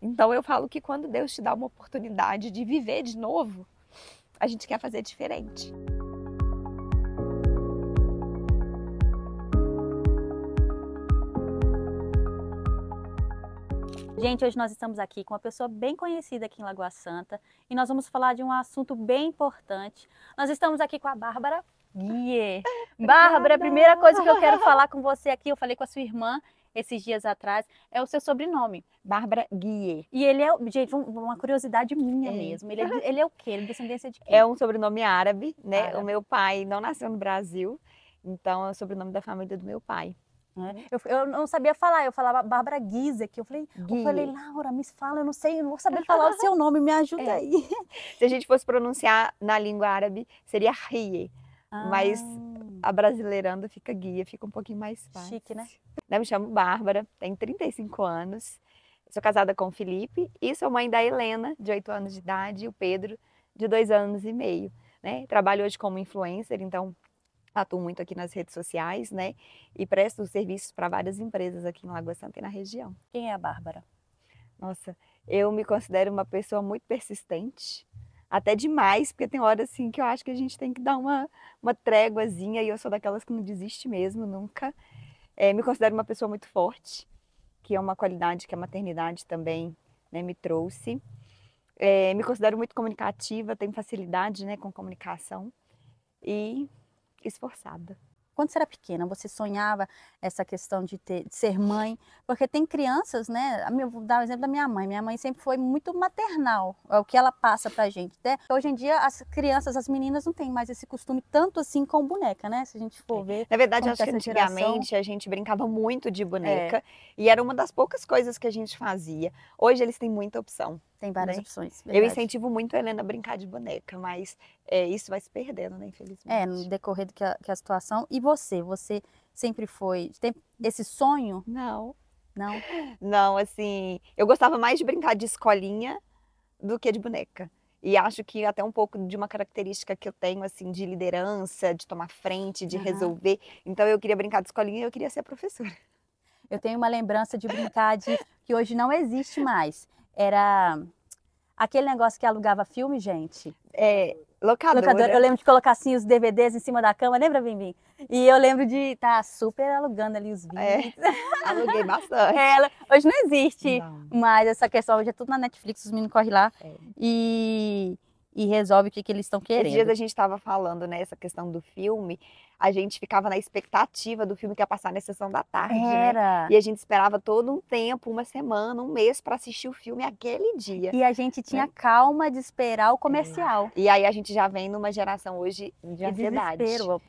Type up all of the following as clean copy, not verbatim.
Então eu falo que quando Deus te dá uma oportunidade de viver de novo, a gente quer fazer diferente. Gente, hoje nós estamos aqui com uma pessoa bem conhecida aqui em Lagoa Santa e nós vamos falar de um assunto bem importante. Nós estamos aqui com a Bárbara Guiê. Bárbara, a primeira coisa que eu quero falar com você aqui, eu falei com a sua irmã esses dias atrás, é o seu sobrenome. Bárbara Guiê. E ele é, gente, uma curiosidade minha mesmo. Ele é o quê? Ele é descendência de quê? É um sobrenome árabe, né? Árabe. O meu pai não nasceu no Brasil, então é o sobrenome da família do meu pai. Eu não sabia falar, eu falava Bárbara Guizek. Eu falei, Laura, me fala, eu não sei, eu não vou saber falar o seu nome, me ajuda aí. Se a gente fosse pronunciar na língua árabe, seria Rie, mas abrasileirando fica Guia, fica um pouquinho mais fácil. Chique, né? Eu me chamo Bárbara, tenho 35 anos, sou casada com o Felipe e sou mãe da Helena, de 8 anos de idade, e o Pedro, de 2 anos e meio. Né? Trabalho hoje como influencer, então atuo muito aqui nas redes sociais, né? E presto serviços para várias empresas aqui em Lagoa Santa e na região. Quem é a Bárbara? Nossa, eu me considero uma pessoa muito persistente, até demais, porque tem horas assim que eu acho que a gente tem que dar uma tréguazinha e eu sou daquelas que não desiste mesmo, nunca. Me considero uma pessoa muito forte, que é uma qualidade que a maternidade também, né, me trouxe. Me considero muito comunicativa, tenho facilidade, né, com comunicação e esforçada. Quando você era pequena, você sonhava essa questão de ser mãe? Porque tem crianças, né? Vou dar o exemplo da minha mãe. Minha mãe sempre foi muito maternal, é o que ela passa pra gente. Até hoje em dia, as crianças, as meninas não têm mais esse costume tanto assim com boneca, né? Se a gente for ver. Na verdade, acho que antigamente a gente brincava muito de boneca e era uma das poucas coisas que a gente fazia. Hoje eles têm muita opção. Tem várias opções. Verdade. Eu incentivo muito a Helena a brincar de boneca, mas isso vai se perdendo, né, infelizmente. No decorrer do que a situação. E você sempre tem esse sonho? Não. Não? Não, assim, eu gostava mais de brincar de escolinha do que de boneca. E acho que até um pouco de uma característica que eu tenho, assim, de liderança, de tomar frente, de resolver. Então eu queria brincar de escolinha e eu queria ser professora. Eu tenho uma lembrança de brincar que hoje não existe mais. Era aquele negócio que alugava filme, gente. Locadora. Eu lembro de colocar assim os DVDs em cima da cama, lembra, Bimbim? E eu lembro de estar super alugando ali os vídeos. Aluguei bastante. Hoje não existe mais essa questão, hoje é tudo na Netflix, os meninos correm lá e resolve o que eles estão querendo. Esses dias a gente estava falando, né, essa questão do filme, a gente ficava na expectativa do filme que ia passar na sessão da tarde, né? E a gente esperava todo um tempo, uma semana, um mês para assistir o filme aquele dia. E a gente tinha calma de esperar o comercial. E aí a gente já vem numa geração hoje de ansiedade. Desespero,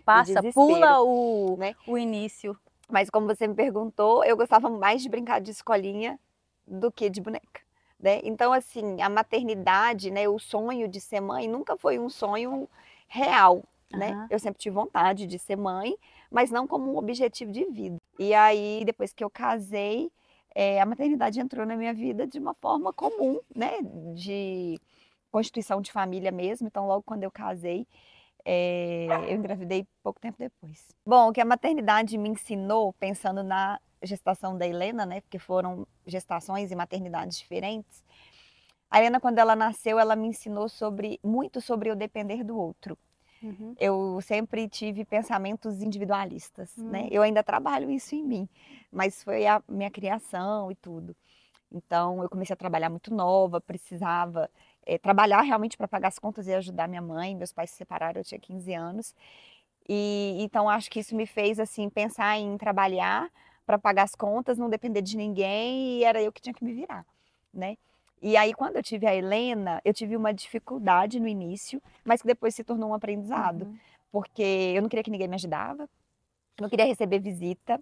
pula o início. Mas como você me perguntou, eu gostava mais de brincar de escolinha do que de boneca. Né? Então, assim, a maternidade, né, o sonho de ser mãe nunca foi um sonho real, né? Eu sempre tive vontade de ser mãe, mas não como um objetivo de vida. E aí, depois que eu casei, a maternidade entrou na minha vida de uma forma comum, né? De constituição de família mesmo. Então, logo quando eu casei, eu engravidei pouco tempo depois. Bom, o que a maternidade me ensinou, pensando na gestação da Helena, né, porque foram gestações e maternidades diferentes. A Helena, quando ela nasceu, ela me ensinou muito sobre eu depender do outro. Eu sempre tive pensamentos individualistas, né? Eu ainda trabalho isso em mim, mas foi a minha criação e tudo. Então, eu comecei a trabalhar muito nova, precisava trabalhar realmente para pagar as contas e ajudar minha mãe. Meus pais se separaram, eu tinha 15 anos. Então, acho que isso me fez, assim, pensar em trabalhar para pagar as contas, não depender de ninguém, e era eu que tinha que me virar, né? E aí, quando eu tive a Helena, eu tive uma dificuldade no início, mas que depois se tornou um aprendizado, porque eu não queria que ninguém me ajudava, eu não queria receber visita,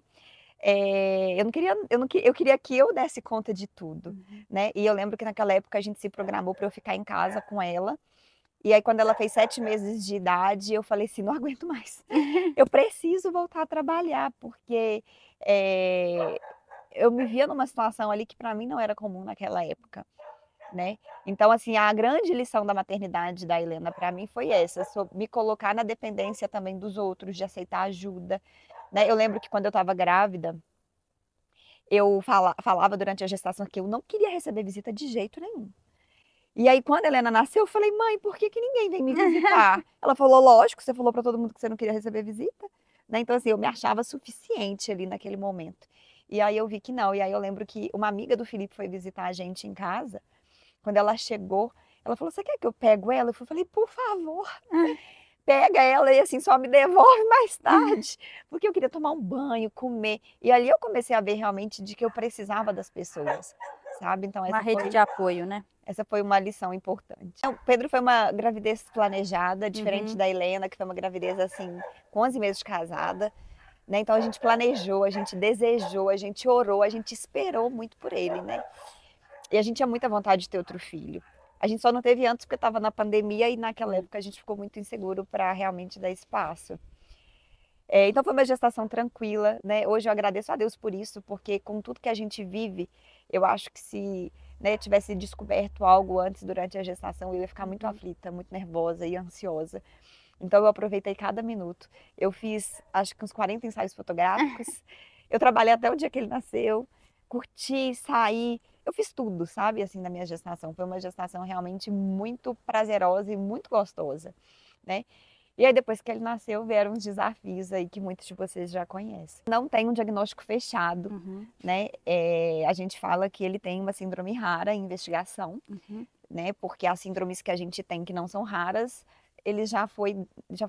eu queria que eu desse conta de tudo, né? E eu lembro que naquela época a gente se programou para eu ficar em casa com ela. E aí, quando ela fez 7 meses de idade, eu falei assim, não aguento mais. Eu preciso voltar a trabalhar, porque eu me via numa situação ali que para mim não era comum naquela época, né? Então, assim, a grande lição da maternidade da Helena para mim foi essa, me colocar na dependência também dos outros, de aceitar ajuda, né? Eu lembro que quando eu estava grávida, eu falava durante a gestação que eu não queria receber visita de jeito nenhum. E aí, quando a Helena nasceu, eu falei, mãe, por que que ninguém vem me visitar? Ela falou, lógico, você falou para todo mundo que você não queria receber visita, né? Então, assim, eu me achava suficiente ali naquele momento. E aí eu vi que não. E aí eu lembro que uma amiga do Felipe foi visitar a gente em casa. Quando ela chegou, ela falou, você quer que eu pego ela? Eu falei, por favor, pega ela e assim, só me devolve mais tarde. Porque eu queria tomar um banho, comer. E ali eu comecei a ver realmente de que eu precisava das pessoas, sabe? Então Uma rede de apoio, né? essa foi uma lição importante. O Pedro foi uma gravidez planejada, diferente da Helena, que foi uma gravidez assim, com 11 meses de casada, né? Então a gente planejou, a gente desejou, a gente orou, a gente esperou muito por ele, né? E a gente tinha muita vontade de ter outro filho. A gente só não teve antes porque estava na pandemia e naquela época a gente ficou muito inseguro para realmente dar espaço. Então foi uma gestação tranquila, né? Hoje eu agradeço a Deus por isso, porque com tudo que a gente vive, eu acho que se, né, tivesse descoberto algo antes durante a gestação, eu ia ficar muito aflita, muito nervosa e ansiosa. Então eu aproveitei cada minuto. Eu fiz, acho que uns 40 ensaios fotográficos. Eu trabalhei até o dia que ele nasceu, curti, saí. Eu fiz tudo, sabe, assim, na minha gestação. Foi uma gestação realmente muito prazerosa e muito gostosa, né? E aí, depois que ele nasceu, vieram uns desafios aí que muitos de vocês já conhecem. Não tem um diagnóstico fechado, né? A gente fala que ele tem uma síndrome rara em investigação, né? Porque as síndromes que a gente tem que não são raras, ele já foi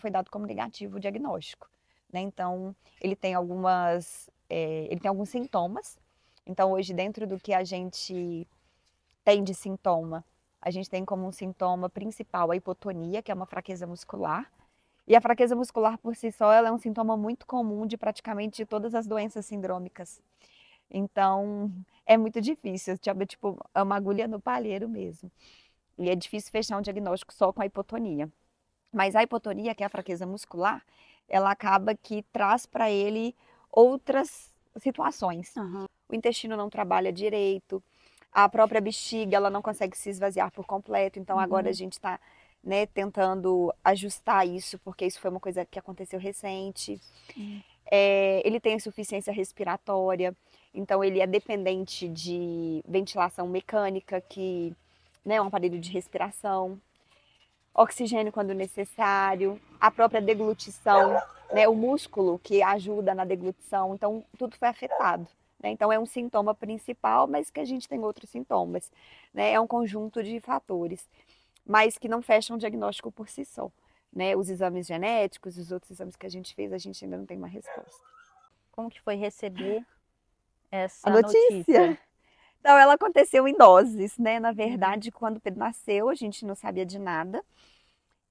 dado como negativo o diagnóstico, né? Então, ele tem alguns sintomas. Então, hoje, dentro do que a gente tem de sintoma, a gente tem como um sintoma principal a hipotonia, que é uma fraqueza muscular. E a fraqueza muscular por si só, ela é um sintoma muito comum de praticamente todas as doenças sindrômicas. Então, é muito difícil, tipo, é uma agulha no palheiro mesmo. E é difícil fechar um diagnóstico só com a hipotonia. Mas a hipotonia, que é a fraqueza muscular, ela acaba que traz para ele outras situações. O intestino não trabalha direito, a própria bexiga, ela não consegue se esvaziar por completo. Então, agora a gente está, né, tentando ajustar isso, porque isso foi uma coisa que aconteceu recente. Ele tem insuficiência respiratória, então ele é dependente de ventilação mecânica, que, né, é um aparelho de respiração, oxigênio quando necessário, a própria deglutição, né, o músculo que ajuda na deglutição, então tudo foi afetado. Né? Então é um sintoma principal, mas que a gente tem outros sintomas. Né? É um conjunto de fatores, mas que não fecham o diagnóstico por si só. Né? Os exames genéticos, os outros exames que a gente fez, a gente ainda não tem uma resposta. Como que foi receber essa A notícia? Então, ela aconteceu em doses, né? Na verdade, quando o Pedro nasceu, a gente não sabia de nada.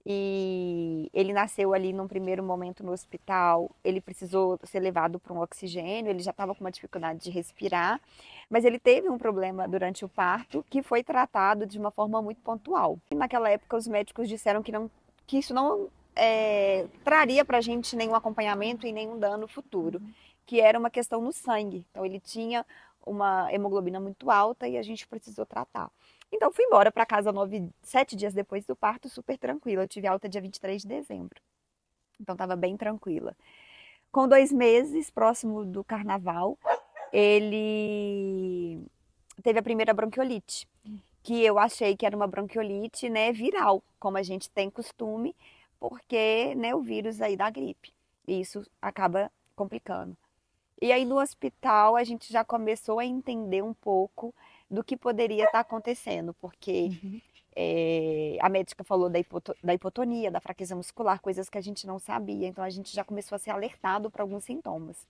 E ele nasceu ali num primeiro momento no hospital, ele precisou ser levado para um oxigênio, ele já estava com uma dificuldade de respirar, mas ele teve um problema durante o parto que foi tratado de uma forma muito pontual. E naquela época os médicos disseram que isso não traria para a gente nenhum acompanhamento e nenhum dano futuro, que era uma questão no sangue. Então ele tinha uma hemoglobina muito alta e a gente precisou tratar. Então, fui embora para casa 7 dias depois do parto, super tranquila. Eu tive alta dia 23 de dezembro. Então, estava bem tranquila. Com 2 meses, próximo do carnaval, ele teve a primeira bronquiolite, que eu achei que era uma bronquiolite, né, viral, como a gente tem costume, porque, né, o vírus aí da gripe. E isso acaba complicando. E aí no hospital a gente já começou a entender um pouco do que poderia estar acontecendo, porque a médica falou da hipotonia, da fraqueza muscular, coisas que a gente não sabia. Então a gente já começou a ser alertado para alguns sintomas.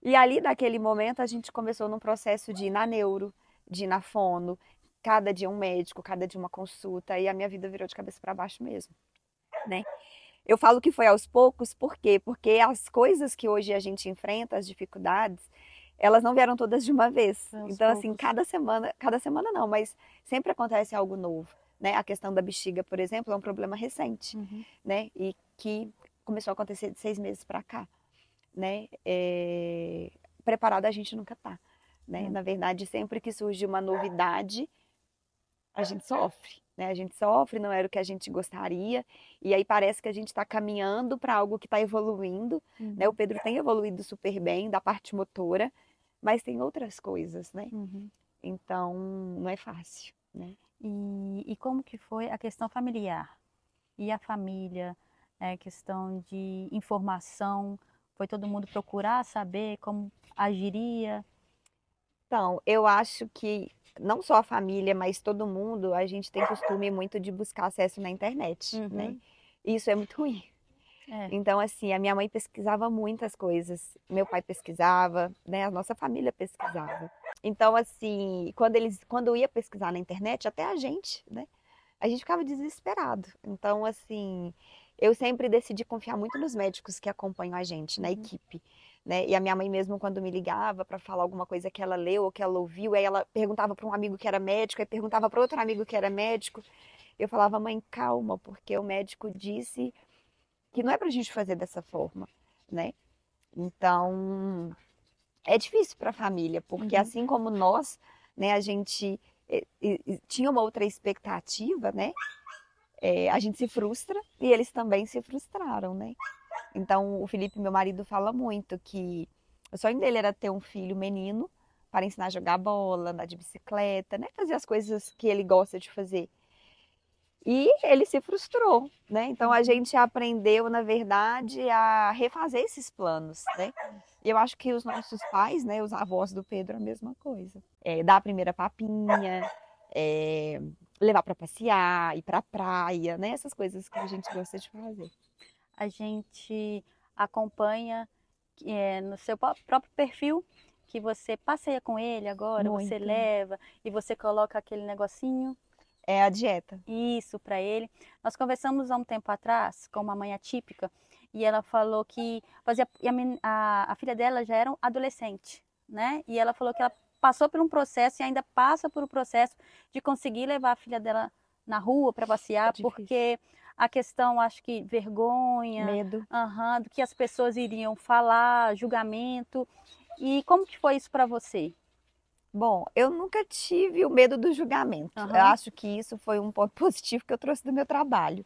E ali, naquele momento, a gente começou num processo de ir na neuro, de ir na fono, cada dia um médico, cada dia uma consulta, e a minha vida virou de cabeça para baixo mesmo, né? Eu falo que foi aos poucos, por quê? Porque as coisas que hoje a gente enfrenta, as dificuldades, elas não vieram todas de uma vez. Então, assim, cada semana não, mas sempre acontece algo novo, né? A questão da bexiga, por exemplo, é um problema recente, né? E que começou a acontecer de 6 meses para cá, né? Preparado a gente nunca tá, né? Na verdade, sempre que surge uma novidade, a gente sofre, né? A gente sofre, não era o que a gente gostaria, e aí parece que a gente está caminhando para algo que está evoluindo, né? O Pedro tem evoluído super bem da parte motora, mas tem outras coisas, né? Uhum. Então, não é fácil, né? E como que foi a questão familiar? E a família, questão de informação, foi todo mundo procurar saber como agiria? Então, eu acho que não só a família, mas todo mundo, a gente tem costume muito de buscar acesso na internet, né? Uhum. E isso é muito ruim. É. Então, assim, a minha mãe pesquisava muitas coisas, meu pai pesquisava, né? A nossa família pesquisava. Então, assim, quando ia pesquisar na internet, até a gente, né? A gente ficava desesperado. Então, assim, eu sempre decidi confiar muito nos médicos que acompanham a gente, na Uhum. equipe, né? E a minha mãe mesmo, quando me ligava para falar alguma coisa que ela leu ou que ela ouviu, aí ela perguntava para um amigo que era médico, aí perguntava para outro amigo que era médico, eu falava, mãe, calma, porque o médico disse que não é pra gente fazer dessa forma, né? Então, é difícil para a família, porque Uhum. assim como nós, né, a gente tinha uma outra expectativa, né? A gente se frustra e eles também se frustraram, né? Então, o Felipe, meu marido, fala muito que o sonho dele era ter um filho menino para ensinar a jogar bola, andar de bicicleta, né? Fazer as coisas que ele gosta de fazer. E ele se frustrou, né? Então a Uhum. gente aprendeu, na verdade, a refazer esses planos, né? E eu acho que os nossos pais, né, os avós do Pedro, a mesma coisa. Dar a primeira papinha, é, levar para passear, ir para praia, né? Essas coisas que a gente gosta de fazer. A gente acompanha no seu próprio perfil que você passeia com ele agora, você Muito. leva e você coloca aquele negocinho, É a dieta. isso para ele. Nós conversamos há um tempo atrás com uma mãe atípica e ela falou que fazia e a filha dela já era um adolescente, né? E ela falou que ela passou por um processo e ainda passa por um processo de conseguir levar a filha dela na rua para É passear, difícil. porque a questão, acho que vergonha, Medo. do que as pessoas iriam falar, julgamento. E como que foi isso para você? Bom, eu nunca tive o medo do julgamento. Eu Aham, acho que isso foi um ponto positivo que eu trouxe do meu trabalho,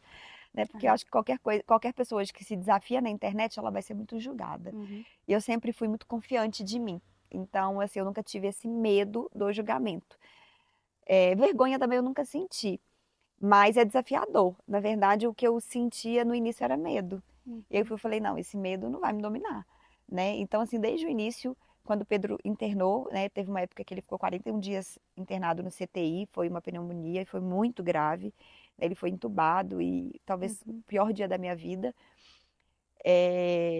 né? Porque eu aham, acho que qualquer coisa, qualquer pessoa hoje que se desafia na internet, ela vai ser muito julgada. uhum, E eu sempre fui muito confiante de mim. Então, assim, eu nunca tive esse medo do julgamento. Vergonha também eu nunca senti, mas é desafiador. Na verdade, o que eu sentia no início era medo. E aí uhum, eu falei, não, esse medo não vai me dominar, né? Então, assim, desde o início, quando o Pedro internou, né, teve uma época que ele ficou 41 dias internado no CTI, foi uma pneumonia e foi muito grave. Ele foi entubado e talvez o uhum, pior dia da minha vida.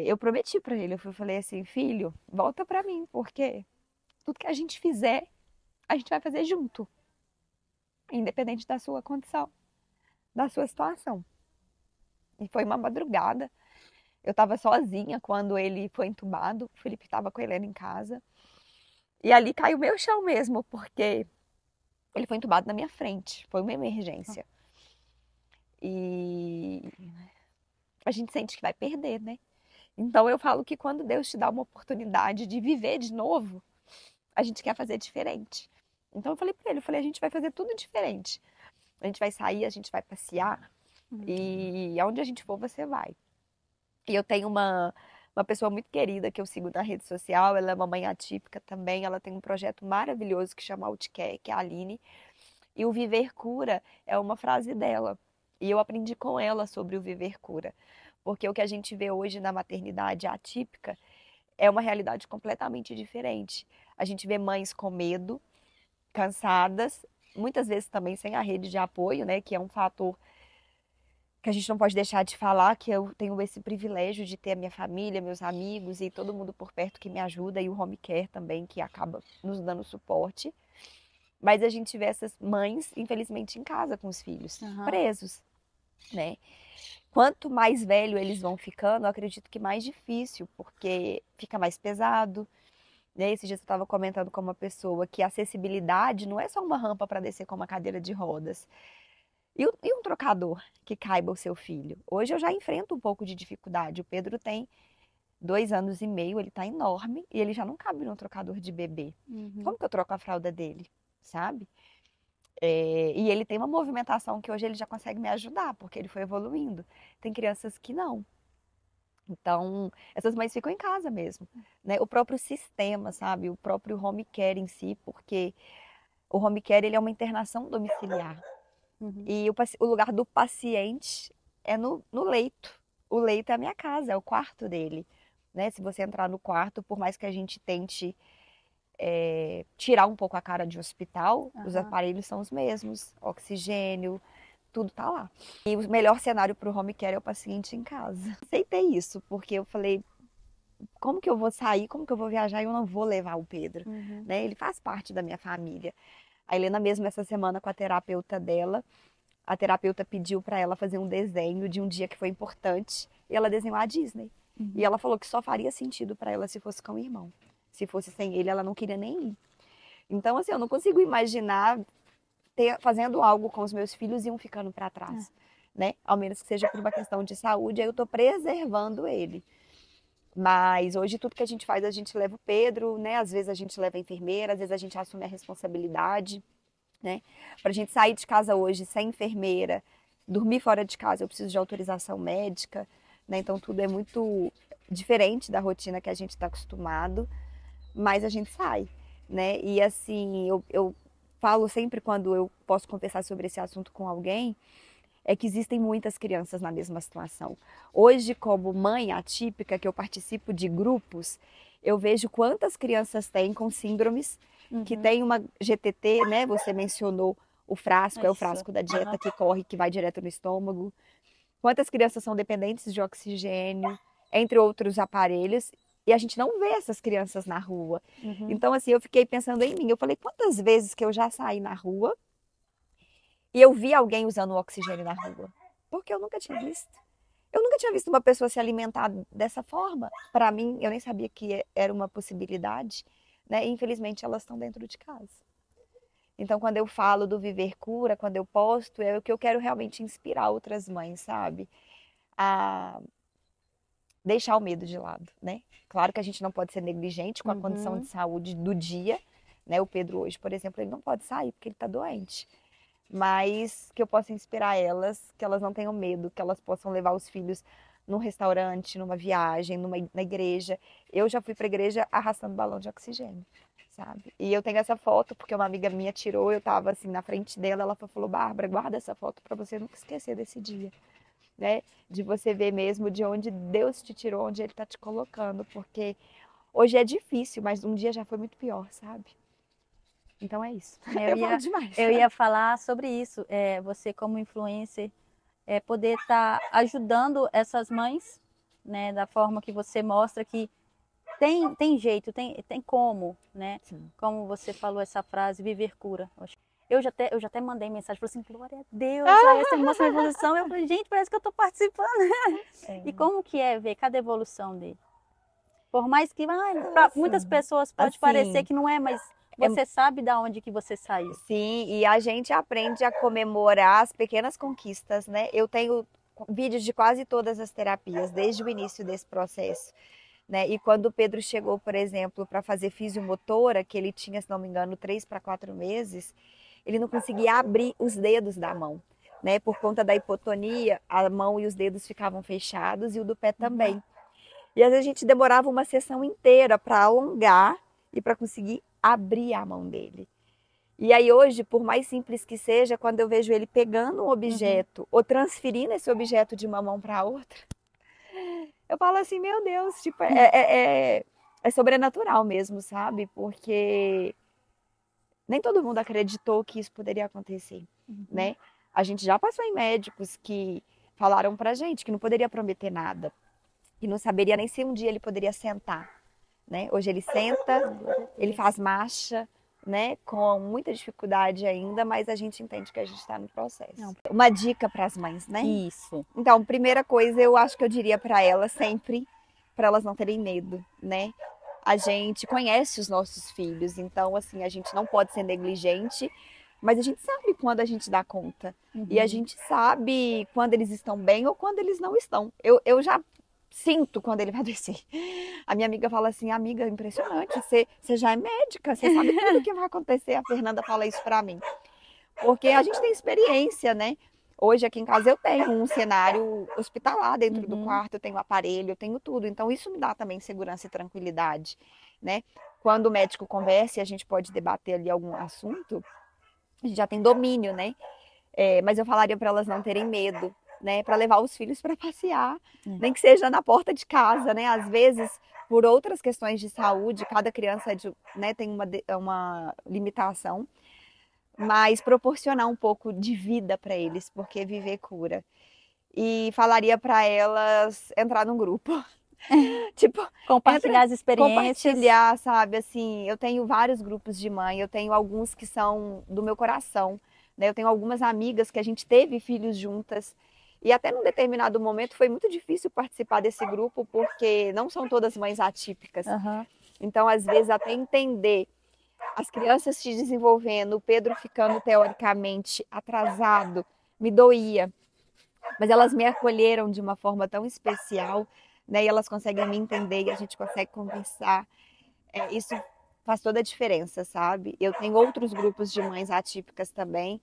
Eu prometi para ele, eu falei assim, filho, volta para mim, porque tudo que a gente fizer, a gente vai fazer junto, independente da sua condição, da sua situação. E foi uma madrugada. Eu estava sozinha quando ele foi entubado. O Felipe estava com a Helena em casa. E ali caiu meu chão mesmo, porque ele foi entubado na minha frente. Foi uma emergência. E a gente sente que vai perder, né? Então eu falo que quando Deus te dá uma oportunidade de viver de novo, a gente quer fazer diferente. Então eu falei para ele, eu falei, a gente vai fazer tudo diferente. A gente vai sair, a gente vai passear uhum, e aonde a gente for, você vai. E eu tenho uma pessoa muito querida que eu sigo na rede social, ela é uma mãe atípica também, ela tem um projeto maravilhoso que chama Outcare, que é a Aline. E o Viver Cura é uma frase dela. E eu aprendi com ela sobre o Viver Cura. Porque o que a gente vê hoje na maternidade atípica é uma realidade completamente diferente. A gente vê mães com medo, cansadas, muitas vezes também sem a rede de apoio, né, que é um fator que a gente não pode deixar de falar, que eu tenho esse privilégio de ter a minha família, meus amigos e todo mundo por perto que me ajuda e o home care também que acaba nos dando suporte. Mas a gente vê essas mães, infelizmente, em casa com os filhos, aham. presos, né? Quanto mais velho eles vão ficando, eu acredito que mais difícil, porque fica mais pesado, né? Esses dias eu estava comentando com uma pessoa que a acessibilidade não é só uma rampa para descer com uma cadeira de rodas. E um trocador que caiba o seu filho? Hoje eu já enfrento um pouco de dificuldade. O Pedro tem 2 anos e meio, ele está enorme e ele já não cabe no trocador de bebê. Uhum. Como que eu troco a fralda dele? Sabe? E ele tem uma movimentação que hoje ele já consegue me ajudar, porque ele foi evoluindo. Tem crianças que não. Então, essas mães ficam em casa mesmo, né? O próprio sistema, sabe? O próprio home care em si, porque o home care ele é uma internação domiciliar. Uhum. E o lugar do paciente é no leito. O leito é a minha casa, é o quarto dele, né? Se você entrar no quarto, por mais que a gente tente tirar um pouco a cara de hospital, os Aham. aparelhos são os mesmos, oxigênio, tudo tá lá. E o melhor cenário para o home care é o paciente em casa. Aceitei isso, porque eu falei, como que eu vou sair, como que eu vou viajar e eu não vou levar o Pedro, Uhum. né? Ele faz parte da minha família. A Helena mesmo essa semana com a terapeuta dela, a terapeuta pediu para ela fazer um desenho de um dia que foi importante e ela desenhou a Disney. E Uhum. ela falou que só faria sentido para ela se fosse com o irmão. Se fosse sem ele, ela não queria nem ir. Então, assim, eu não consigo imaginar fazendo algo com os meus filhos e um ficando para trás, né? Ao menos que seja por uma questão de saúde, aí eu estou preservando ele. Mas hoje tudo que a gente faz, a gente leva o Pedro, né? Às vezes a gente leva a enfermeira, às vezes a gente assume a responsabilidade, né? Para a gente sair de casa hoje sem enfermeira, dormir fora de casa, eu preciso de autorização médica, né? Então tudo é muito diferente da rotina que a gente está acostumado, mas a gente sai, né? E assim, eu falo sempre quando eu posso conversar sobre esse assunto com alguém, é que existem muitas crianças na mesma situação. Hoje, como mãe atípica, que eu participo de grupos, eu vejo quantas crianças têm com síndromes, que Uhum. tem uma GTT, né? Você mencionou o frasco, é o Isso. frasco da dieta Aham. que corre, que vai direto no estômago. Quantas crianças são dependentes de oxigênio, entre outros aparelhos, e a gente não vê essas crianças na rua. Uhum. Então, assim, eu fiquei pensando em mim. Eu falei, quantas vezes que eu já saí na rua e eu vi alguém usando oxigênio na rua? Porque eu nunca tinha visto. Eu nunca tinha visto uma pessoa se alimentar dessa forma. Para mim, eu nem sabia que era uma possibilidade, né? E, infelizmente, elas estão dentro de casa. Então, quando eu falo do viver cura, quando eu posto, é o que eu quero realmente inspirar outras mães, sabe? A deixar o medo de lado, né? Claro que a gente não pode ser negligente com a condição de Uhum. saúde do dia, né? O Pedro hoje, por exemplo, ele não pode sair porque ele está doente. Mas que eu possa inspirar elas, que elas não tenham medo, que elas possam levar os filhos num restaurante, numa viagem, na igreja. Eu já fui para a igreja arrastando balão de oxigênio, sabe? E eu tenho essa foto porque uma amiga minha tirou, eu estava assim na frente dela, ela falou: "Bárbara, guarda essa foto para você nunca esquecer desse dia", né? De você ver mesmo de onde Deus te tirou, onde ele está te colocando, porque hoje é difícil, mas um dia já foi muito pior, sabe? Então é isso. Eu Eu falo ia, demais. eu ia falar sobre isso. Você como influencer, poder estar ajudando essas mães, né, da forma que você mostra que tem jeito, tem como, né? Sim. Como você falou essa frase, viver cura. Eu já até mandei mensagem, falei assim, glória a Deus, aí você mostra a evolução, eu falei, gente, parece que eu estou participando. E É. como que é ver cada evolução dele? Por mais que para Nossa, muitas pessoas pode parecer assim, que não é, mas é, você sabe da onde que você saiu. sim, e a gente aprende a comemorar as pequenas conquistas, né? Eu tenho vídeos de quase todas as terapias, desde o início desse processo, né? E quando o Pedro chegou, por exemplo, para fazer fisiomotora, que ele tinha, se não me engano, 3 para 4 meses, ele não conseguia abrir os dedos da mão, né? Por conta da hipotonia, a mão e os dedos ficavam fechados e o do pé também. E às vezes a gente demorava uma sessão inteira para alongar e para conseguir abrir a mão dele. E aí hoje, por mais simples que seja, quando eu vejo ele pegando um Uhum. objeto ou transferindo esse objeto de uma mão para outra, eu falo assim, meu Deus, tipo, é sobrenatural mesmo, sabe? Porque nem todo mundo acreditou que isso poderia acontecer, Uhum. né? A gente já passou em médicos que falaram pra gente que não poderia prometer nada, que não saberia nem se um dia ele poderia sentar, né? Hoje ele senta, Glória a ele Deus. faz marcha, né? Com muita dificuldade ainda, mas a gente entende que a gente está no processo. Não, Uma dica para as mães, né? isso. Então, primeira coisa, eu acho que eu diria para elas sempre, para elas não terem medo, né? A gente conhece os nossos filhos, então assim, a gente não pode ser negligente, mas a gente sabe quando a gente dá conta. E a Uhum. gente sabe quando eles estão bem ou quando eles não estão. Eu já sinto quando ele vai descer. A minha amiga fala assim, amiga, impressionante, você já é médica, você sabe tudo o que vai acontecer. A Fernanda fala isso pra mim. Porque a gente tem experiência, né? Hoje aqui em casa eu tenho um cenário hospitalar dentro do Uhum. quarto, eu tenho aparelho, eu tenho tudo. Então isso me dá também segurança e tranquilidade, né? Quando o médico conversa e a gente pode debater ali algum assunto, a gente já tem domínio, né? Mas eu falaria para elas não terem medo, né? Para levar os filhos para passear, nem que seja na porta de casa, né? Às vezes, por outras questões de saúde, cada criança né, tem uma limitação, mas proporcionar um pouco de vida para eles, porque viver cura. E falaria para elas entrar num grupo. Tipo, Compartilhar as experiências. compartilhar, sabe? Assim, eu tenho vários grupos de mãe, eu tenho alguns que são do meu coração, né? Eu tenho algumas amigas que a gente teve filhos juntas. E até num determinado momento foi muito difícil participar desse grupo, porque não são todas mães atípicas. Uhum. Então, às vezes, até entender as crianças se desenvolvendo, o Pedro ficando teoricamente atrasado, me doía. Mas elas me acolheram de uma forma tão especial, né? E elas conseguem me entender e a gente consegue conversar. Isso faz toda a diferença, sabe? Eu tenho outros grupos de mães atípicas também,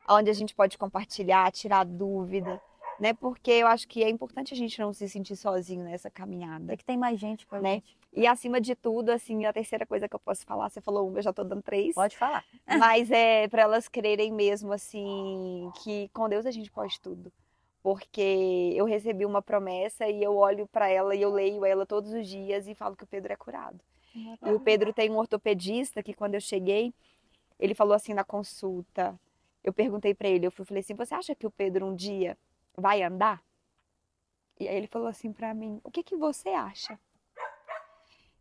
onde a gente pode compartilhar, tirar dúvida, né? Porque eu acho que é importante a gente não se sentir sozinho nessa caminhada, É que tem mais gente com a né? gente. E acima de tudo, assim, a terceira coisa que eu posso falar, você falou uma, eu já tô dando três. Pode falar. Mas é para elas crerem mesmo, assim, que com Deus a gente pode tudo. Porque eu recebi uma promessa e eu olho para ela e eu leio ela todos os dias e falo que o Pedro é curado. E o Pedro tem um ortopedista que quando eu cheguei, ele falou assim na consulta, eu perguntei para ele, falei assim, você acha que o Pedro um dia vai andar? E aí ele falou assim para mim, o que que você acha?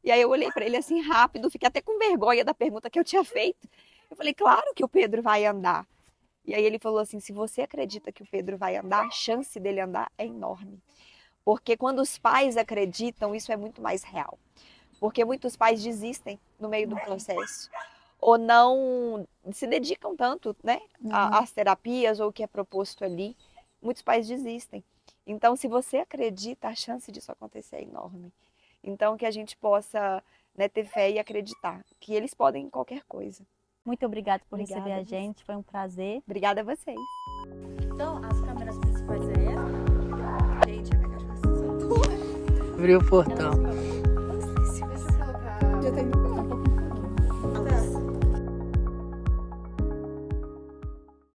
E aí eu olhei para ele assim rápido, fiquei até com vergonha da pergunta que eu tinha feito. Eu falei, claro que o Pedro vai andar. E aí ele falou assim, se você acredita que o Pedro vai andar, a chance dele andar é enorme. Porque quando os pais acreditam, isso é muito mais real. Porque muitos pais desistem no meio do processo. Ou não se dedicam tanto, né, às terapias ou o que é proposto ali. Muitos pais desistem. Então, se você acredita, a chance disso acontecer é enorme. Então, que a gente possa, né, ter fé e acreditar que eles podem qualquer coisa. Muito obrigada por Obrigada receber a a você. gente, foi um prazer. Obrigada a vocês. Então, as câmeras principais é essa. Gente, a minha cachorra se soltou. Abriu o portão.